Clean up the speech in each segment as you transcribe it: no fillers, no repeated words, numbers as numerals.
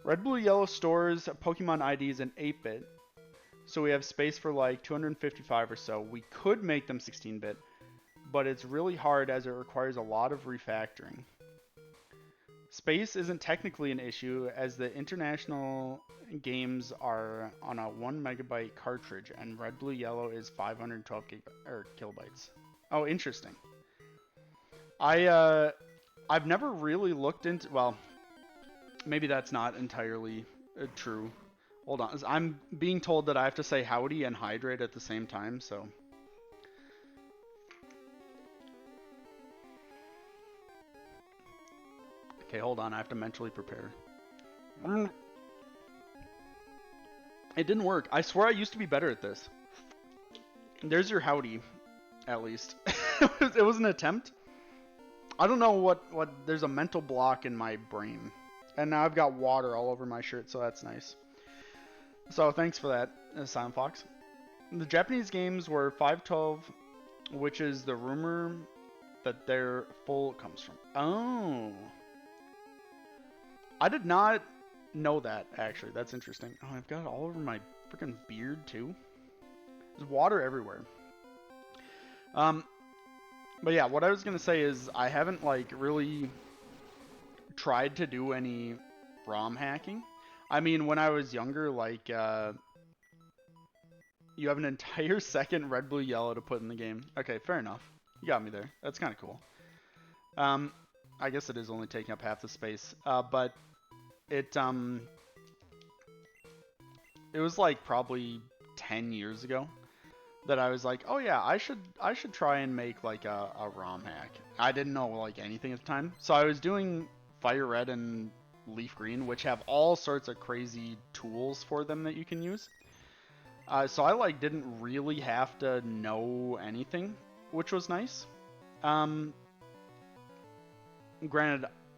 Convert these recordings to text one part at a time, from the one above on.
Red, Blue, Yellow stores Pokemon IDs in 8-bit. So we have space for like 255 or so. We could make them 16-bit, but it's really hard as it requires a lot of refactoring. Space isn't technically an issue as the international games are on a 1 megabyte cartridge and Red, Blue, Yellow is 512 kilobytes. Oh, interesting. I've never really looked into, well, maybe that's not entirely true. Hold on, I'm being told that I have to say howdy and hydrate at the same time, so. Okay, hold on, I have to mentally prepare. It didn't work. I swear I used to be better at this. There's your howdy, at least. It was an attempt. I don't know what, there's a mental block in my brain. And now I've got water all over my shirt, so that's nice. So thanks for that, Silent Fox. The Japanese games were 512, which is the rumor that their full comes from. Oh. I did not know that, actually. That's interesting. Oh, I've got it all over my freaking beard, too. There's water everywhere. But yeah, what I was going to say is I haven't, like, really tried to do any ROM hacking. I mean, when I was younger, like, you have an entire second Red, Blue, Yellow to put in the game. Okay, fair enough. You got me there. That's kind of cool. I guess it is only taking up half the space. But it was like probably 10 years ago that I was like, oh yeah, I should try and make like a ROM hack. I didn't know like anything at the time. So I was doing Fire Red and Leaf Green, which have all sorts of crazy tools for them that you can use. So I like didn't really have to know anything, which was nice. Granted,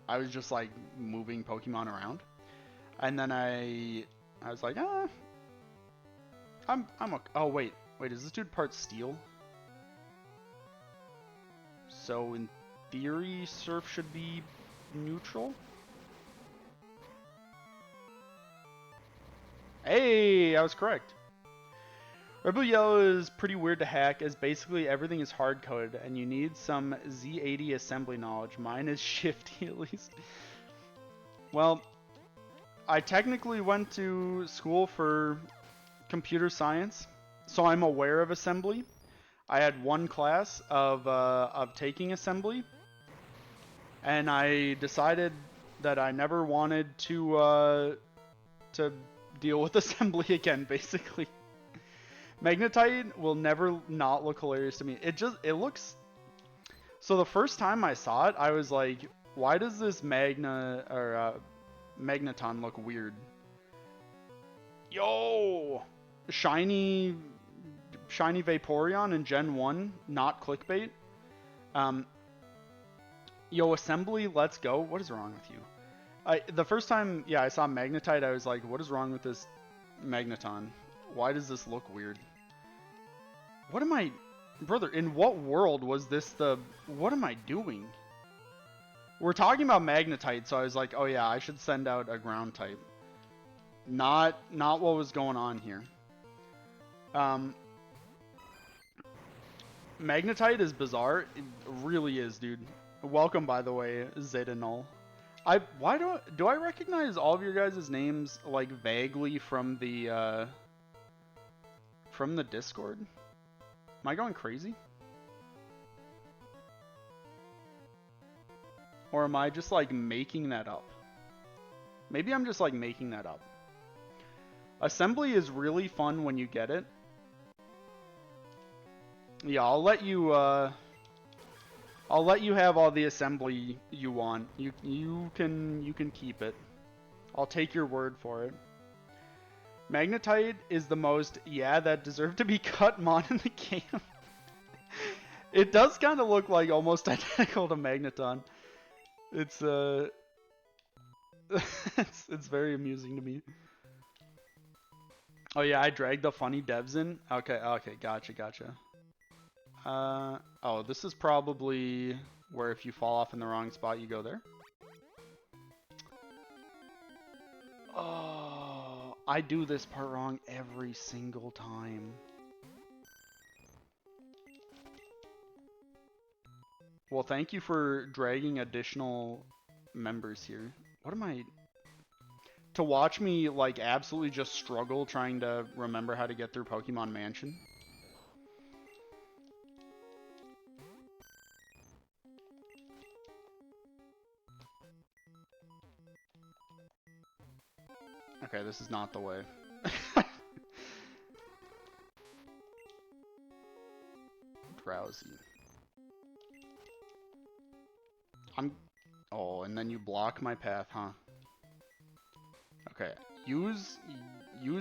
I was just like moving Pokemon around, and then I was like, I'm oh wait, is this dude part Steel? So in theory, Surf should be neutral. Hey, I was correct. Red, Blue, Yellow is pretty weird to hack as basically everything is hard-coded and you need some Z80 assembly knowledge. Mine is shifty at least. Well, I technically went to school for computer science, so I'm aware of assembly. I had one class of taking assembly, and I decided that I never wanted to deal with assembly again, basically. Magnetite will never not look hilarious to me. It looks... So the first time I saw it, I was like, why does this Magneton look weird? Yo! Shiny Vaporeon in Gen 1, not clickbait. Yo, assembly, let's go. What is wrong with you? The first time, yeah, I saw Magnetite, I was like, what is wrong with this Magneton? Why does this look weird? What am I... Brother, in what world was this what am I doing? We're talking about Magnetite, so I was like, oh yeah, I should send out a ground type. Not what was going on here. Magnetite is bizarre. It really is, dude. Welcome, by the way, Zeta Null. Do I recognize all of your guys' names, like, vaguely from the Discord? Am I going crazy? Or am I just, like, making that up? Maybe I'm just, like, making that up. Assembly is really fun when you get it. Yeah, I'll let you have all the assembly you want. You can keep it. I'll take your word for it. Magnetite is the most, yeah, that deserved to be cut mon in the game. It does kind of look like almost identical to Magneton. It's it's very amusing to me. Oh yeah, I dragged the funny devs in. Okay, gotcha. Oh, this is probably where if you fall off in the wrong spot, you go there. I do this part wrong every single time. Well, thank you for dragging additional members here. What am I... To watch me, like, absolutely just struggle trying to remember how to get through Pokemon Mansion. Okay, this is not the way. Drowsy. Oh, and then you block my path, huh? Okay, use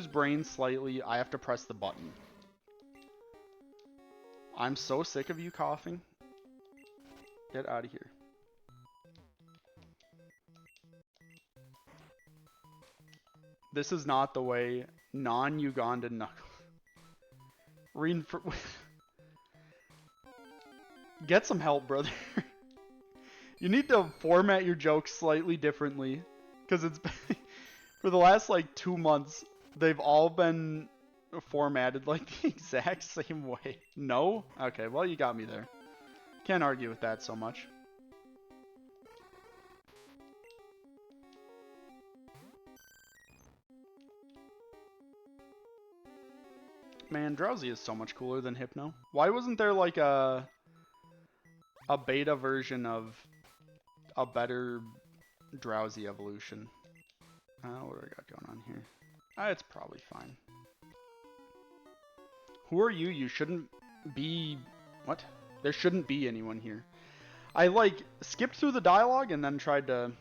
brain slightly. I have to press the button. I'm so sick of you coughing. Get out of here. This is not the way. Non-Ugandan knuckle. Get some help, brother. You need to format your jokes slightly differently. Because it's for the last like 2 months, they've all been formatted like the exact same way. No? Okay, well you got me there. Can't argue with that so much. Man, Drowsy is so much cooler than Hypno. Why wasn't there like a beta version of a better Drowsy evolution? What do I got going on here? It's probably fine. Who are you? You shouldn't be... What? There shouldn't be anyone here. I, like, skipped through the dialogue and then tried to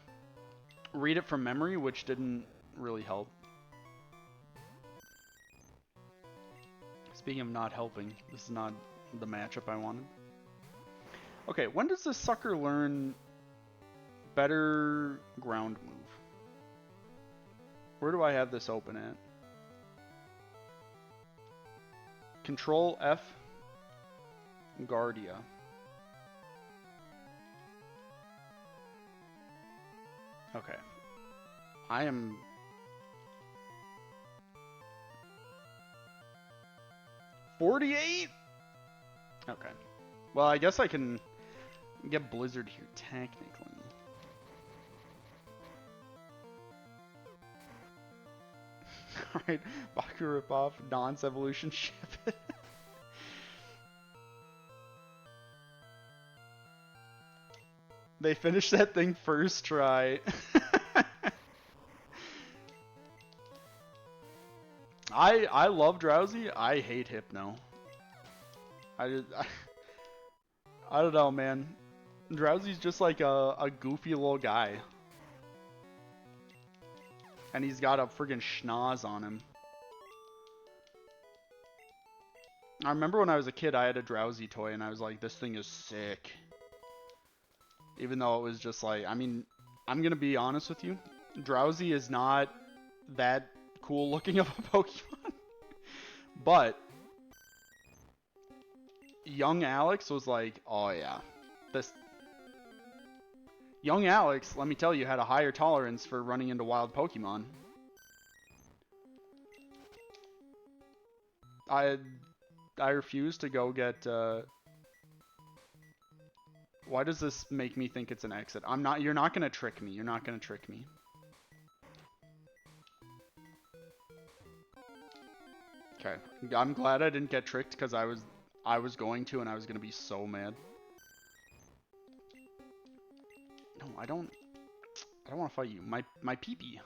read it from memory, which didn't really help. Speaking of not helping, this is not the matchup I wanted. Okay, when does this sucker learn better ground move? Where do I have this open at? Control F, Guardia. Okay. I am... $48? Okay. Well, I guess I can get Blizzard here, technically. Alright, Baku ripoff, Don's evolution ship. They finished that thing first try. I love Drowsy. I hate Hypno. I don't know, man. Drowsy's just like a goofy little guy. And he's got a friggin' schnoz on him. I remember when I was a kid, I had a Drowsy toy, and I was like, this thing is sick. Even though it was just like, I mean, I'm gonna be honest with you. Drowsy is not that cool looking of a Pokemon. But young Alex was like, oh yeah. This young Alex, let me tell you, had a higher tolerance for running into wild Pokemon. I refuse to go get why does this make me think it's an exit? You're not gonna trick me. You're not gonna trick me. Okay. I'm glad I didn't get tricked because I was going to, and I was gonna be so mad. No, I don't want to fight you. My peepee.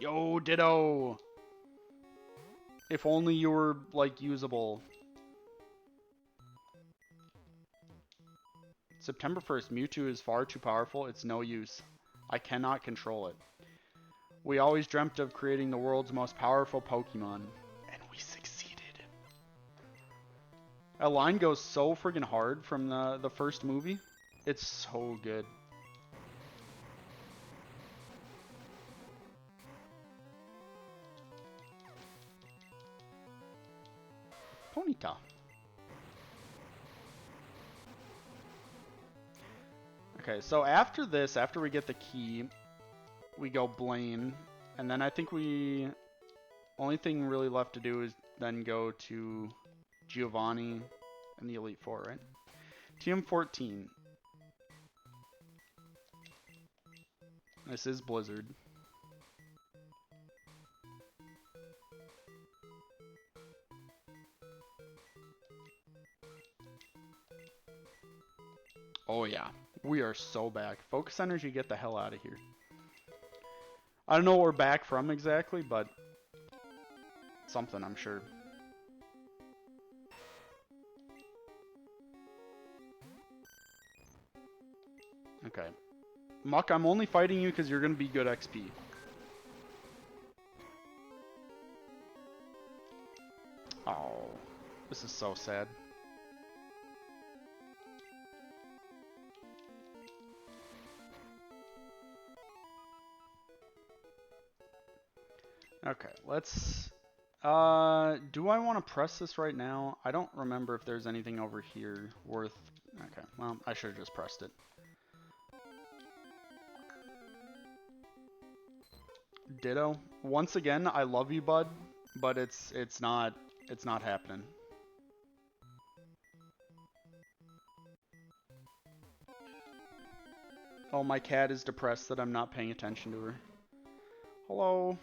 Yo, Ditto. If only you were like usable. September 1st, Mewtwo is far too powerful. It's no use. I cannot control it. We always dreamt of creating the world's most powerful Pokemon, and we succeeded. A line goes so friggin' hard from the first movie. It's so good. Ponyta. Okay, so after this, after we get the key, we go Blaine, and then I think we only thing really left to do is then go to Giovanni and the Elite Four, right? TM14. This is Blizzard. Oh yeah, we are so back. Focus energy, get the hell out of here. I don't know where we're back from exactly, but something, I'm sure. Okay. Muck, I'm only fighting you because you're going to be good XP. Oh, this is so sad. Okay, let's... do I want to press this right now? I don't remember if there's anything over here worth... Okay, well, I should have just pressed it. Ditto. Once again, I love you, bud, but it's not happening. Oh, my cat is depressed that I'm not paying attention to her. Hello.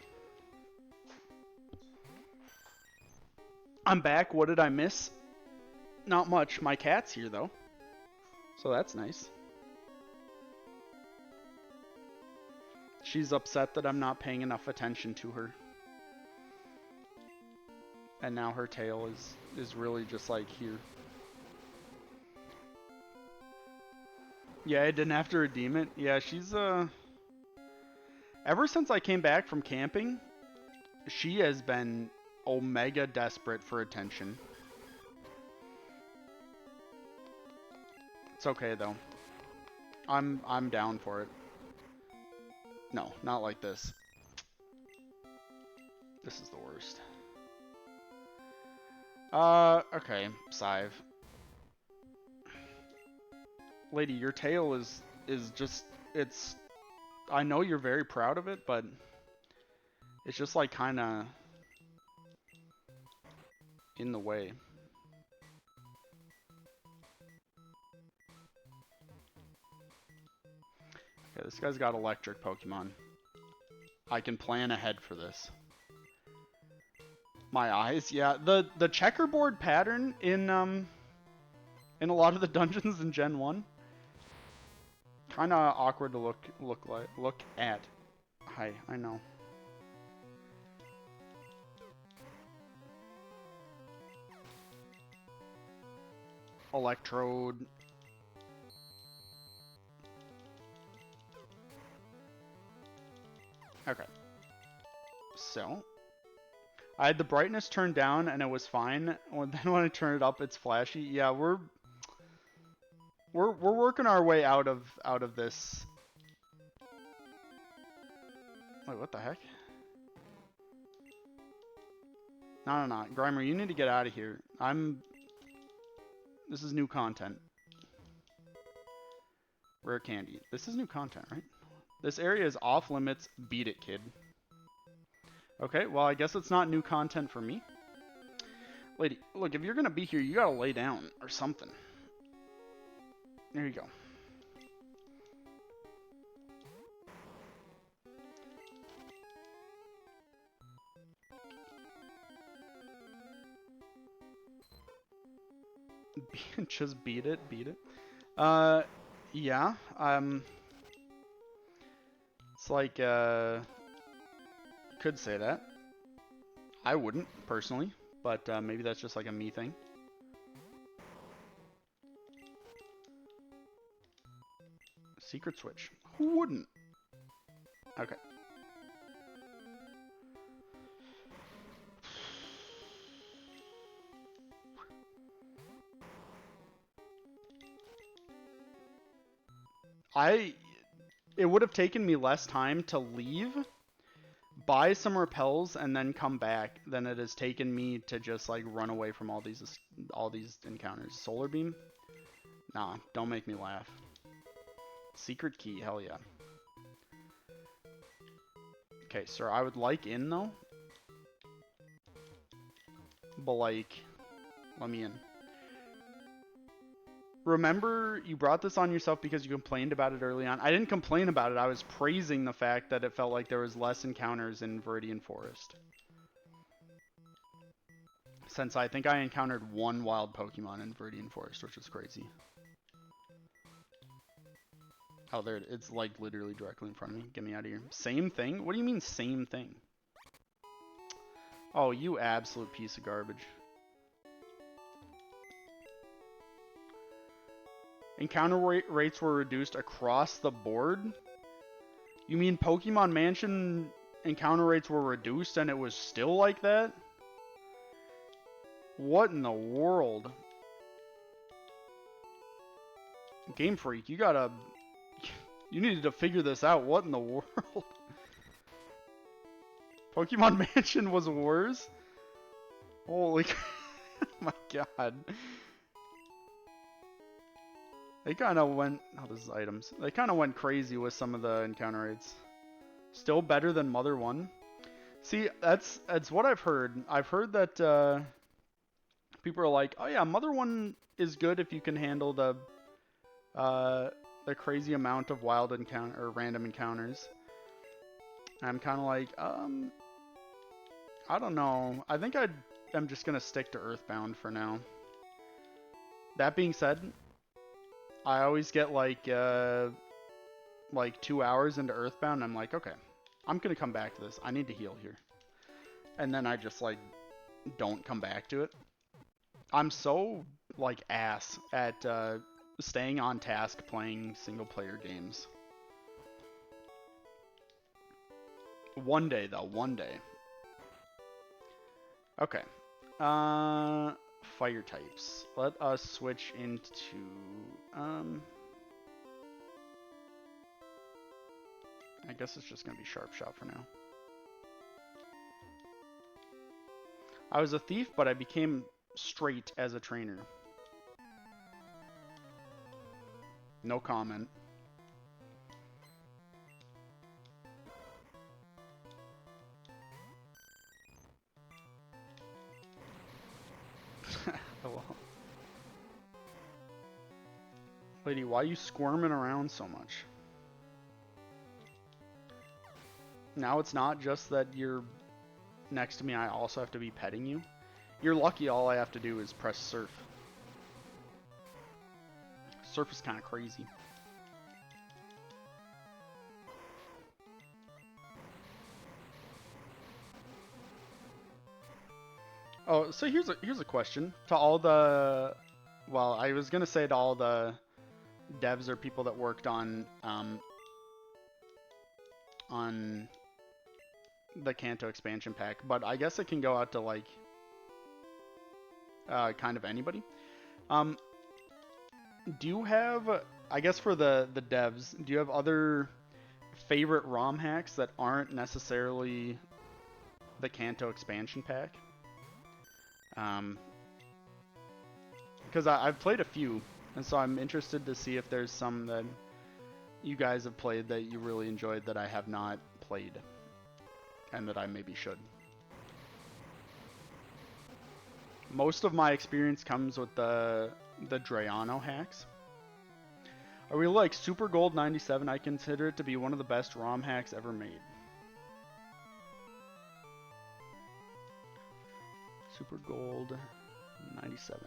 I'm back. What did I miss? Not much. My cat's here, though. So that's nice. She's upset that I'm not paying enough attention to her. And now her tail is really just like here. Yeah, I didn't have to redeem it. Yeah, she's ever since I came back from camping, she has been omega desperate for attention. It's okay though. I'm down for it. No, not like this. This is the worst. Okay, Scythe. Lady, your tail is just, it's, I know you're very proud of it, but it's just like kind of in the way. Okay, this guy's got electric Pokemon. I can plan ahead for this. My eyes, yeah. The checkerboard pattern in a lot of the dungeons in Gen 1, kind of awkward to look at. Hi, I know. Electrode. Okay. So, I had the brightness turned down and it was fine. Then when I turn it up, it's flashy. Yeah, we're working our way out of this. Wait, what the heck? No. Grimer, you need to get out of here. This is new content. Rare candy. This is new content, right? This area is off limits. Beat it, kid. Okay, well, I guess it's not new content for me. Lady, look, if you're gonna be here, you gotta lay down or something. There you go. Just beat it. Yeah, it's like, could say that. I wouldn't, personally, but maybe that's just like a me thing. Secret switch. Who wouldn't? Okay. It would have taken me less time to leave, buy some repels, and then come back than it has taken me to just like run away from all these encounters. Solar beam? Nah, don't make me laugh. Secret key, hell yeah. Okay, sir, I would like in, though. But, like, let me in. Remember, you brought this on yourself because you complained about it early on. I didn't complain about it. I was praising the fact that it felt like there was less encounters in Viridian Forest. Since I think I encountered one wild Pokemon in Viridian Forest, which was crazy. Oh, there, it's like literally directly in front of me. Get me out of here. Same thing? What do you mean same thing? Oh, you absolute piece of garbage. Encounter rates were reduced across the board? You mean Pokemon Mansion encounter rates were reduced and it was still like that? What in the world? Game Freak, you gotta... You needed to figure this out. What in the world? Pokemon Mansion was worse? Holy... oh my god. They kind of went... Oh, this is items. They kind of went crazy with some of the encounter rates. Still better than Mother 1. See, that's what I've heard. I've heard that people are like, oh yeah, Mother 1 is good if you can handle the crazy amount of wild encounter or random encounters. I'm kind of like, I don't know. I think I'm just gonna stick to Earthbound for now. That being said, I always get like 2 hours into Earthbound, and I'm like, okay, I'm gonna come back to this. I need to heal here. And then I just like don't come back to it. I'm so like ass at staying on task playing single player games. One day though, one day. Okay. Fire types. Let us switch into I guess it's just gonna be Sharp Shot for now. I was a thief, but I became straight as a trainer. No comment. Oh, well. Lady, why are you squirming around so much? Now it's not just that you're next to me, I also have to be petting you. You're lucky all I have to do is press surf. Surf is kind of crazy. Oh, so here's a question to all the, well, I was gonna say to all the devs or people that worked on the Kanto expansion pack, but I guess it can go out to like kind of anybody. Do you have, I guess for the devs, do you have other favorite ROM hacks that aren't necessarily the Kanto expansion pack? Because I've played a few, and so I'm interested to see if there's some that you guys have played that you really enjoyed that I have not played, and that I maybe should. Most of my experience comes with the Drayano hacks. I really like Super Gold 97. I consider it to be one of the best ROM hacks ever made. Super Gold 97.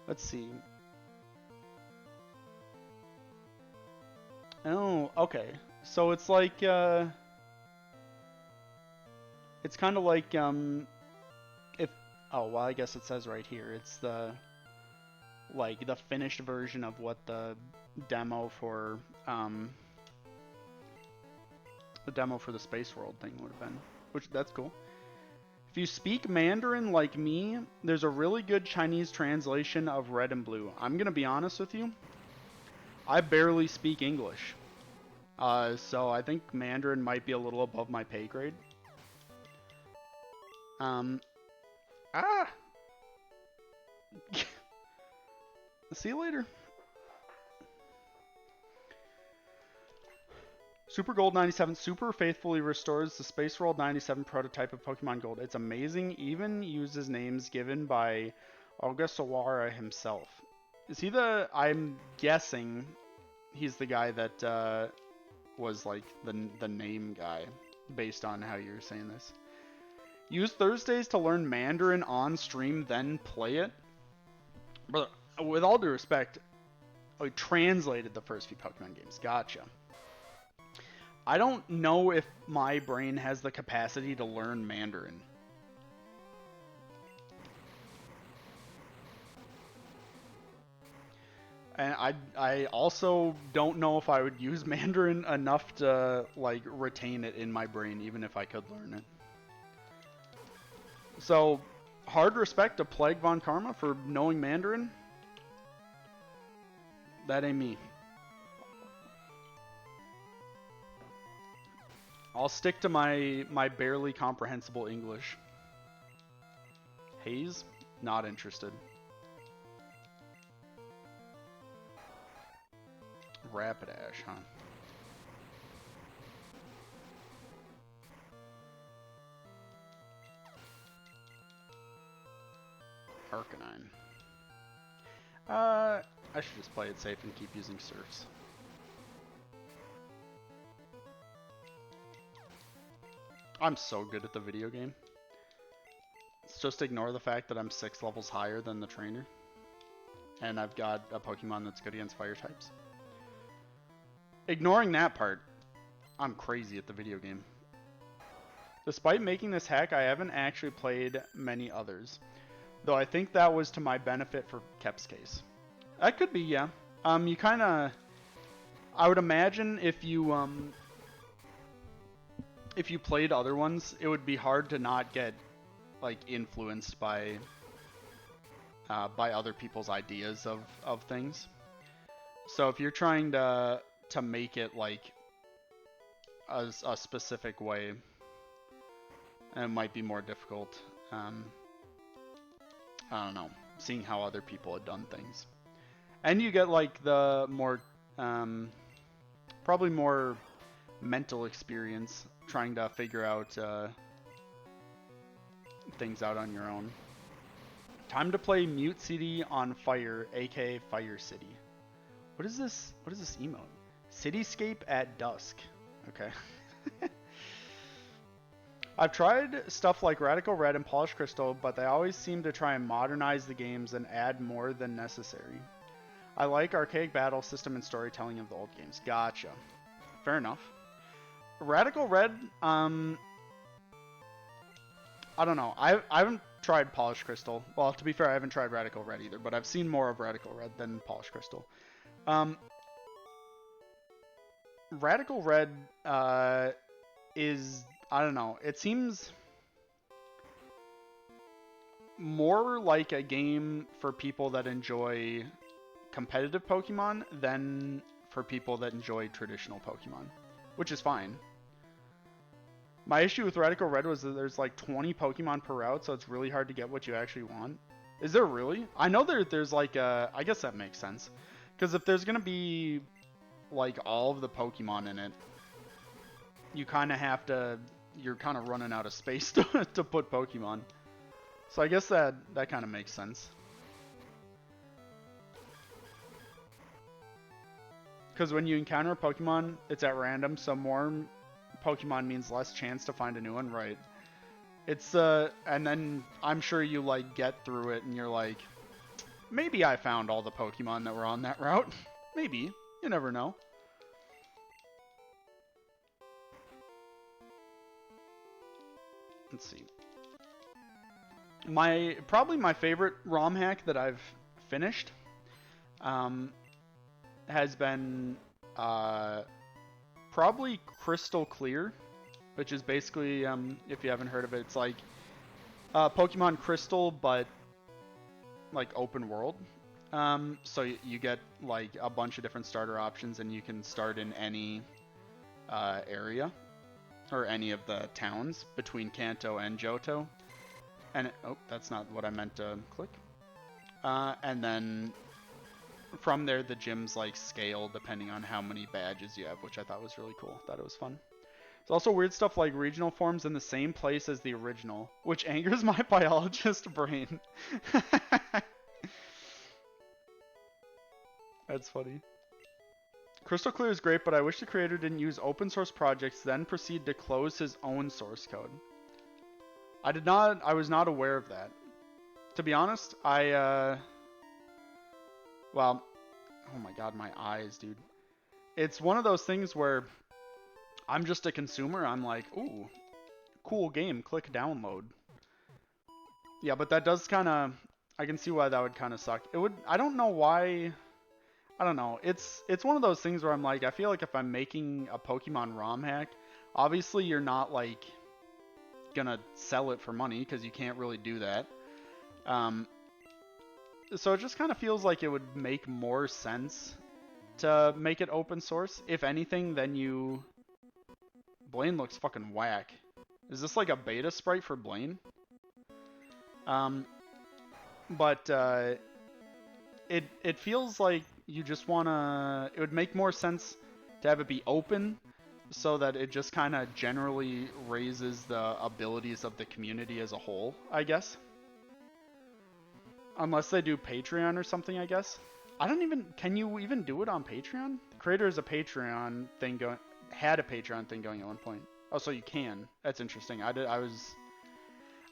Let's see. Oh, okay. So it's like, it's kind of like, if, oh, well, I guess it says right here, it's the, like, the finished version of what the demo for, the Space World thing would have been, which, that's cool. If you speak Mandarin like me, there's a really good Chinese translation of Red and Blue. I'm gonna be honest with you, I barely speak English. So I think Mandarin might be a little above my pay grade. See you later. Super Gold 97 super faithfully restores the Space World 97 prototype of Pokemon Gold. It's amazing, even uses names given by Ogasawara himself. Is he the... I'm guessing he's the guy that was like the name guy, based on how you're saying this. Use Thursdays to learn Mandarin on stream, then play it? Brother, with all due respect, I translated the first few Pokemon games. Gotcha. I don't know if my brain has the capacity to learn Mandarin. And I also don't know if I would use Mandarin enough to, like, retain it in my brain, even if I could learn it. So, hard respect to Plague Von Karma for knowing Mandarin. That ain't me. I'll stick to my barely comprehensible English. Haze? Not interested. Rapidash, huh? Arcanine. I should just play it safe and keep using Surfs. I'm so good at the video game. Let's just ignore the fact that I'm 6 levels higher than the trainer. And I've got a Pokemon that's good against fire types. Ignoring that part, I'm crazy at the video game. Despite making this hack, I haven't actually played many others. Though I think that was to my benefit for Kep's case. That could be, yeah. You kinda... I would imagine if you played other ones, it would be hard to not get, like, influenced by other people's ideas of things. So if you're trying to make it, like, a specific way, it might be more difficult. I don't know, seeing how other people had done things. And you get, like, the more, probably more mental experience trying to figure out things out on your own. Time to play Mute City on Fire, aka Fire City. What is this? What is this emote? Cityscape at dusk. Okay. I've tried stuff like Radical Red and Polished Crystal, but they always seem to try and modernize the games and add more than necessary. I like archaic battle system and storytelling of the old games. Gotcha. Fair enough. Radical Red, I don't know. I haven't tried Polished Crystal. Well, to be fair, I haven't tried Radical Red either, but I've seen more of Radical Red than Polished Crystal. Radical Red is, I don't know, it seems more like a game for people that enjoy competitive Pokemon than for people that enjoy traditional Pokemon, which is fine. My issue with Radical Red was that there's like 20 Pokemon per route, so it's really hard to get what you actually want. Is there really? I know there's like a... I guess that makes sense. Because if there's going to be like all of the Pokemon in it, you kind of have to... You're kind of running out of space to put Pokemon. So I guess that kind of makes sense. Because when you encounter a Pokemon, it's at random, so more Pokemon means less chance to find a new one, right? It's, and then I'm sure you, like, get through it and you're like, maybe I found all the Pokemon that were on that route. Maybe. You never know. Let's see. Probably my favorite ROM hack that I've finished, has been, probably Crystal Clear, which is basically, if you haven't heard of it, it's like Pokemon Crystal, but like open world. So you get like a bunch of different starter options, and you can start in any area or any of the towns between Kanto and Johto. And oh, that's not what I meant to click. And then from there, the gyms like scale depending on how many badges you have, which I thought was really cool. Thought it was fun. There's also weird stuff like regional forms in the same place as the original, which angers my biologist brain. That's funny. Crystal Clear is great, but I wish the creator didn't use open source projects, then proceed to close his own source code. I was not aware of that. To be honest, well, oh my god, my eyes, dude. It's one of those things where I'm just a consumer. I'm like, ooh, cool game, click download. Yeah, but that does kind of, I can see why that would kind of suck. It would, I don't know why, I don't know. It's one of those things where I'm like, I feel like if I'm making a Pokemon ROM hack, obviously you're not like gonna sell it for money because you can't really do that. So it just kind of feels like it would make more sense to make it open source. If anything, then you... Blaine looks fucking whack. Is this like a beta sprite for Blaine? But it feels like you just wanna... It would make more sense to have it be open so that it just kind of generally raises the abilities of the community as a whole, I guess. Unless they do Patreon or something, I guess. I don't even... Can you even do it on Patreon? The creator is a Patreon thing going... Had a Patreon thing going at one point. Oh, so you can. That's interesting. I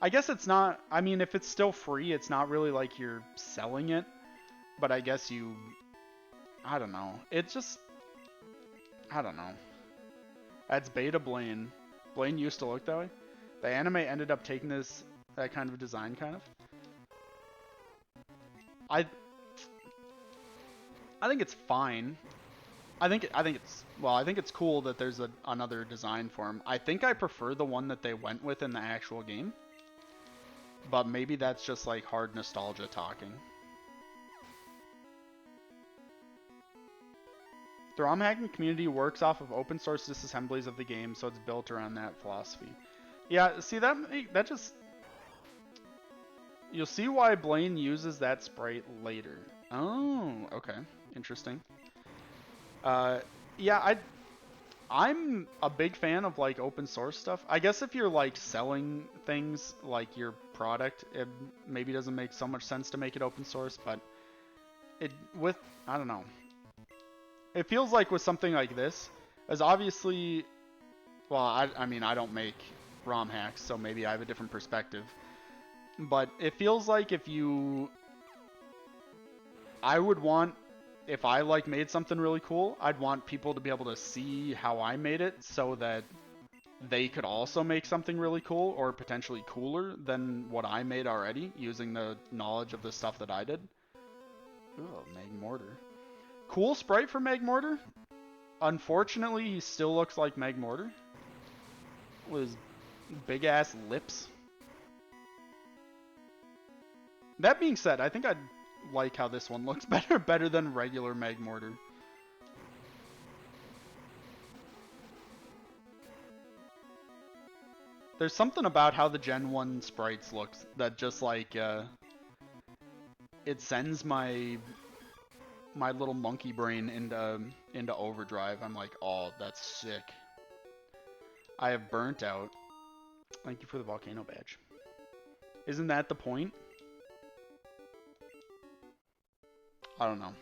guess it's not... I mean, if it's still free, it's not really like you're selling it. But I guess you... I don't know. It's just... I don't know. That's Beta Blaine. Blaine used to look that way. The anime ended up taking that kind of design, kind of. I think it's fine. I think it's cool that there's another design for him. I think I prefer the one that they went with in the actual game. But maybe that's just like hard nostalgia talking. The ROM hacking community works off of open source disassemblies of the game, so it's built around that philosophy. Yeah, see that just... You'll see why Blaine uses that sprite later. Oh, okay. Interesting. Yeah, I'm a big fan of like open source stuff. I guess if you're like selling things like your product, it maybe doesn't make so much sense to make it open source, but I don't know. It feels like with something like this, as obviously, well, I mean, I don't make ROM hacks, so maybe I have a different perspective. But it feels like I would want, if I like made something really cool, I'd want people to be able to see how I made it so that they could also make something really cool or potentially cooler than what I made already using the knowledge of the stuff that I did. Ooh, Magmortar. Cool sprite for Magmortar. Unfortunately, he still looks like Magmortar with his big ass lips. That being said, I think I'd like how this one looks better than regular Magmortar. There's something about how the Gen 1 sprites looks that just like it sends my little monkey brain into overdrive. I'm like, oh, that's sick. I have burnt out. Thank you for the volcano badge. Isn't that the point? I don't know.